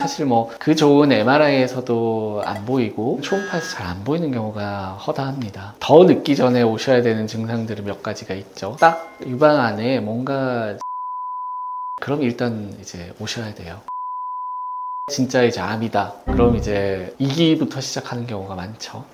사실 뭐 그 좋은 MRI에서도 안 보이고 초음파에서 잘 안 보이는 경우가 허다합니다. 더 늦기 전에 오셔야 되는 증상들은 몇 가지가 있죠. 딱 유방 안에 뭔가 그럼 일단 이제 오셔야 돼요. 진짜 이제 암이다. 그럼 이제 2기부터 시작하는 경우가 많죠.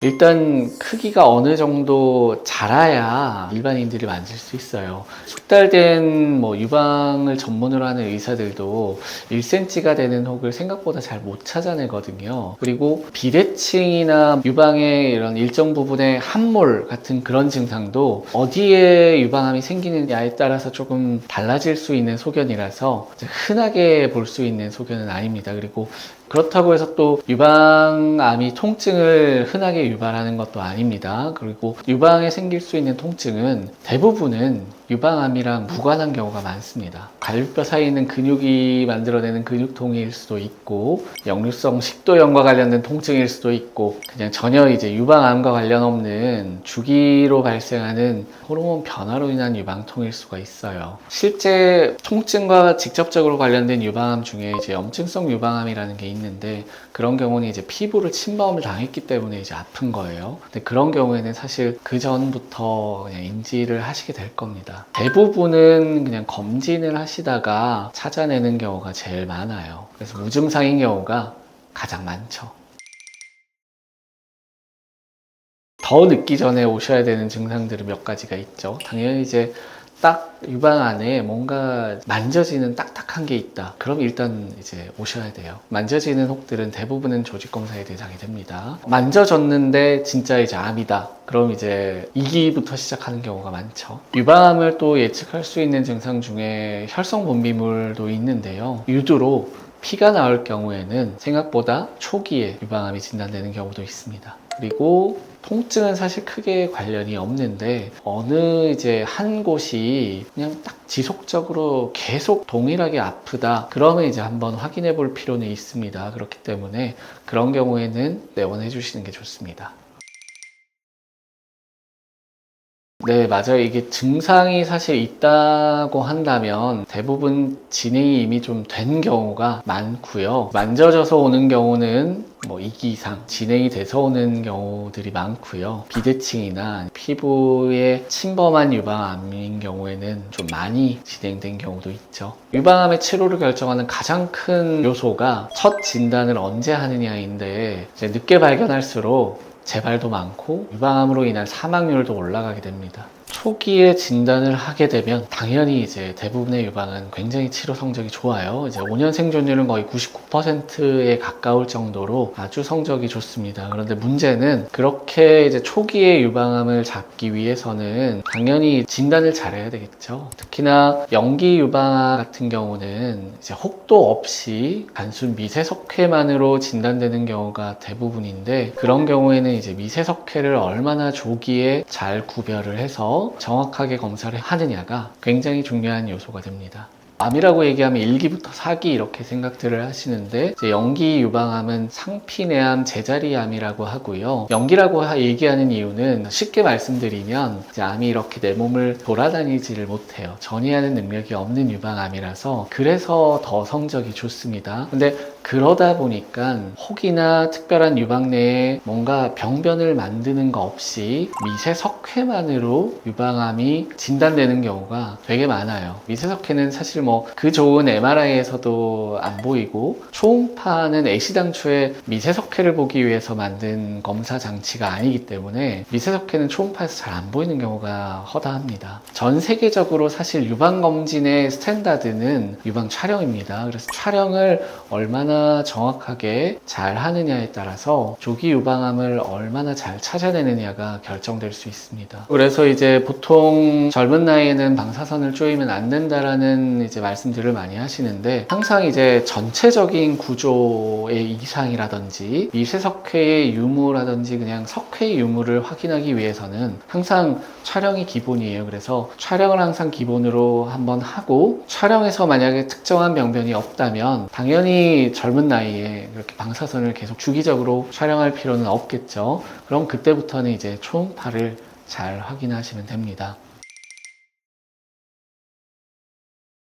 일단 크기가 어느 정도 자라야 일반인들이 만질 수 있어요. 숙달된 뭐 유방을 전문으로 하는 의사들도 1cm가 되는 혹을 생각보다 잘 못 찾아내거든요. 그리고 비대칭이나 유방의 이런 일정 부분의 함몰 같은 그런 증상도 어디에 유방암이 생기느냐에 따라서 조금 달라질 수 있는 소견이라서 흔하게 볼 수 있는 소견은 아닙니다. 그리고 그렇다고 해서 또 유방암이 통증을 흔하게 유발하는 것도 아닙니다. 그리고 유방에 생길 수 있는 통증은 대부분은 유방암이랑 무관한 경우가 많습니다. 갈비뼈 사이에 있는 근육이 만들어내는 근육통일 수도 있고 역류성 식도염과 관련된 통증일 수도 있고 그냥 전혀 이제 유방암과 관련 없는 주기로 발생하는 호르몬 변화로 인한 유방통일 수가 있어요. 실제 통증과 직접적으로 관련된 유방암 중에 이제 염증성 유방암이라는 게 있는데 그런 경우는 이제 피부를 침범을 당했기 때문에 이제 아픈 거예요. 근데 그런 경우에는 사실 그 전부터 그냥 인지를 하시게 될 겁니다. 대부분은 그냥 검진을 하시다가 찾아내는 경우가 제일 많아요. 그래서 무증상인 경우가 가장 많죠. 더 늦기 전에 오셔야 되는 증상들은 몇 가지가 있죠. 당연히 이제 딱 유방 안에 뭔가 만져지는 딱딱한 게 있다. 그럼 일단 이제 오셔야 돼요. 만져지는 혹들은 대부분은 조직 검사의 대상이 됩니다. 만져졌는데 진짜 이제 암이다. 그럼 이제 2기부터 시작하는 경우가 많죠. 유방암을 또 예측할 수 있는 증상 중에 혈성 분비물도 있는데요. 유두로 피가 나올 경우에는 생각보다 초기에 유방암이 진단되는 경우도 있습니다. 그리고 통증은 사실 크게 관련이 없는데 어느 이제 한 곳이 그냥 딱 지속적으로 계속 동일하게 아프다 그러면 이제 한번 확인해 볼 필요는 있습니다. 그렇기 때문에 그런 경우에는 내원해 주시는 게 좋습니다. 네, 맞아요. 이게 증상이 사실 있다고 한다면 대부분 진행이 이미 좀 된 경우가 많고요. 만져져서 오는 경우는 뭐 2기 이상 진행이 돼서 오는 경우들이 많고요. 비대칭이나 피부에 침범한 유방암인 경우에는 좀 많이 진행된 경우도 있죠. 유방암의 치료를 결정하는 가장 큰 요소가 첫 진단을 언제 하느냐인데 이제 늦게 발견할수록 재발도 많고 유방암으로 인한 사망률도 올라가게 됩니다. 초기에 진단을 하게 되면 당연히 이제 대부분의 유방은 굉장히 치료 성적이 좋아요. 이제 5년 생존율은 거의 99%에 가까울 정도로 아주 성적이 좋습니다. 그런데 문제는 그렇게 이제 초기에 유방암을 잡기 위해서는 당연히 진단을 잘해야 되겠죠. 특히나 영기 유방암 같은 경우는 이제 혹도 없이 단순 미세석회만으로 진단되는 경우가 대부분인데 그런 경우에는 이제 미세석회를 얼마나 조기에 잘 구별을 해서 정확하게 검사를 하느냐가 굉장히 중요한 요소가 됩니다. 암이라고 얘기하면 1기부터 4기 이렇게 생각들을 하시는데 이제 영기 유방암은 상피내암 제자리암이라고 하고요. 영기라고 얘기하는 이유는 쉽게 말씀드리면 이제 암이 이렇게 내 몸을 돌아다니지를 못해요. 전이하는 능력이 없는 유방암이라서 그래서 더 성적이 좋습니다. 근데 그러다 보니까 혹이나 특별한 유방 내에 뭔가 병변을 만드는 거 없이 미세석회만으로 유방암이 진단되는 경우가 되게 많아요. 미세석회는 사실 뭐 그 좋은 MRI에서도 안 보이고 초음파는 애시당초에 미세석회를 보기 위해서 만든 검사 장치가 아니기 때문에 미세석회는 초음파에서 잘 안 보이는 경우가 허다합니다. 전 세계적으로 사실 유방검진의 스탠다드는 유방 촬영입니다. 그래서 촬영을 얼마나 정확하게 잘 하느냐에 따라서 조기 유방암을 얼마나 잘 찾아내느냐가 결정될 수 있습니다. 그래서 이제 보통 젊은 나이에는 방사선을 쪼이면 안 된다라는 이제 말씀들을 많이 하시는데 항상 이제 전체적인 구조의 이상이라든지 미세석회의 유무라든지 그냥 석회의 유무를 확인하기 위해서는 항상 촬영이 기본이에요. 그래서 촬영을 항상 기본으로 한번 하고 촬영에서 만약에 특정한 병변이 없다면 당연히 젊은 나이에 그렇게 방사선을 계속 주기적으로 촬영할 필요는 없겠죠. 그럼 그때부터는 이제 초음파를 잘 확인하시면 됩니다.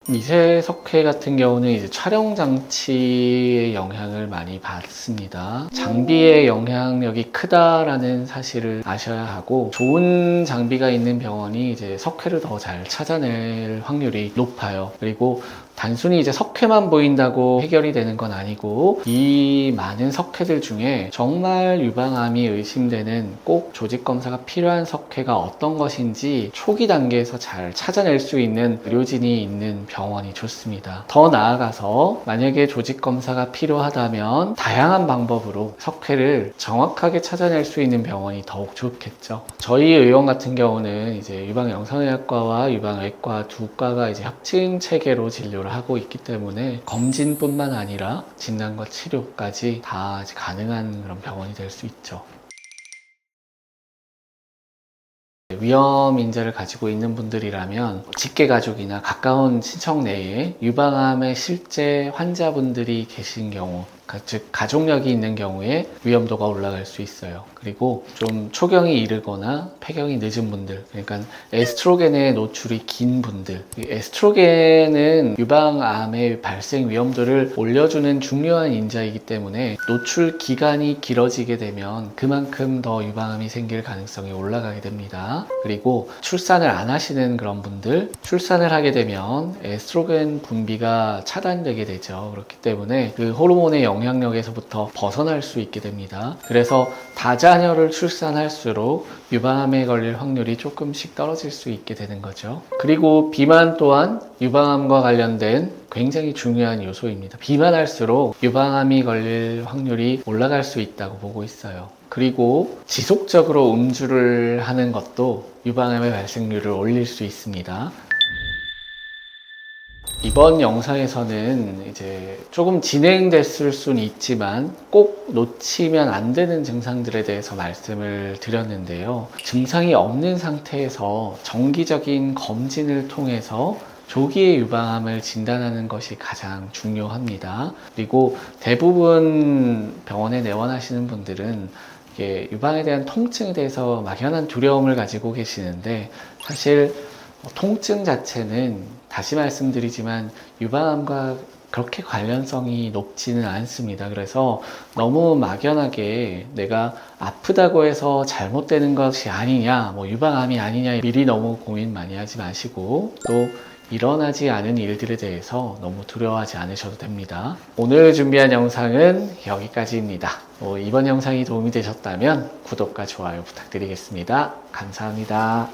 미세석회 같은 경우는 이제 촬영 장치의 영향을 많이 받습니다. 장비의 영향력이 크다라는 사실을 아셔야 하고, 좋은 장비가 있는 병원이 이제 석회를 더 잘 찾아낼 확률이 높아요. 그리고 단순히 이제 석회만 보인다고 해결이 되는 건 아니고, 이 많은 석회들 중에 정말 유방암이 의심되는 꼭 조직 검사가 필요한 석회가 어떤 것인지 초기 단계에서 잘 찾아낼 수 있는 의료진이 있는 병원이 좋습니다. 더 나아가서 만약에 조직 검사가 필요하다면 다양한 방법으로 석회를 정확하게 찾아낼 수 있는 병원이 더욱 좋겠죠. 저희 의원 같은 경우는 이제 유방영상의학과와 유방외과 두 과가 이제 협진 체계로 진료를 하고 있기 때문에 검진뿐만 아니라 진단과 치료까지 다 가능한 그런 병원이 될 수 있죠. 위험 인자를 가지고 있는 분들이라면 직계 가족이나 가까운 친척 내에 유방암의 실제 환자분들이 계신 경우, 즉 가족력이 있는 경우에 위험도가 올라갈 수 있어요. 그리고 좀 초경이 이르거나 폐경이 늦은 분들, 그러니까 에스트로겐의 노출이 긴 분들, 에스트로겐은 유방암의 발생 위험도를 올려주는 중요한 인자이기 때문에 노출 기간이 길어지게 되면 그만큼 더 유방암이 생길 가능성이 올라가게 됩니다. 그리고 출산을 안 하시는 그런 분들, 출산을 하게 되면 에스트로겐 분비가 차단되게 되죠. 그렇기 때문에 그 호르몬의 영향력에서부터 벗어날 수 있게 됩니다. 그래서 다자녀를 출산할수록 유방암에 걸릴 확률이 조금씩 떨어질 수 있게 되는 거죠. 그리고 비만 또한 유방암과 관련된 굉장히 중요한 요소입니다. 비만할수록 유방암이 걸릴 확률이 올라갈 수 있다고 보고 있어요. 그리고 지속적으로 음주를 하는 것도 유방암의 발생률을 올릴 수 있습니다. 이번 영상에서는 이제 조금 진행됐을 수는 있지만 꼭 놓치면 안 되는 증상들에 대해서 말씀을 드렸는데요. 증상이 없는 상태에서 정기적인 검진을 통해서 조기의 유방암을 진단하는 것이 가장 중요합니다. 그리고 대부분 병원에 내원하시는 분들은 유방에 대한 통증에 대해서 막연한 두려움을 가지고 계시는데, 사실 통증 자체는 다시 말씀드리지만 유방암과 그렇게 관련성이 높지는 않습니다. 그래서 너무 막연하게 내가 아프다고 해서 잘못되는 것이 아니냐, 유방암이 아니냐 미리 너무 고민 많이 하지 마시고, 또 일어나지 않은 일들에 대해서 너무 두려워하지 않으셔도 됩니다. 오늘 준비한 영상은 여기까지입니다. 이번 영상이 도움이 되셨다면 구독과 좋아요 부탁드리겠습니다. 감사합니다.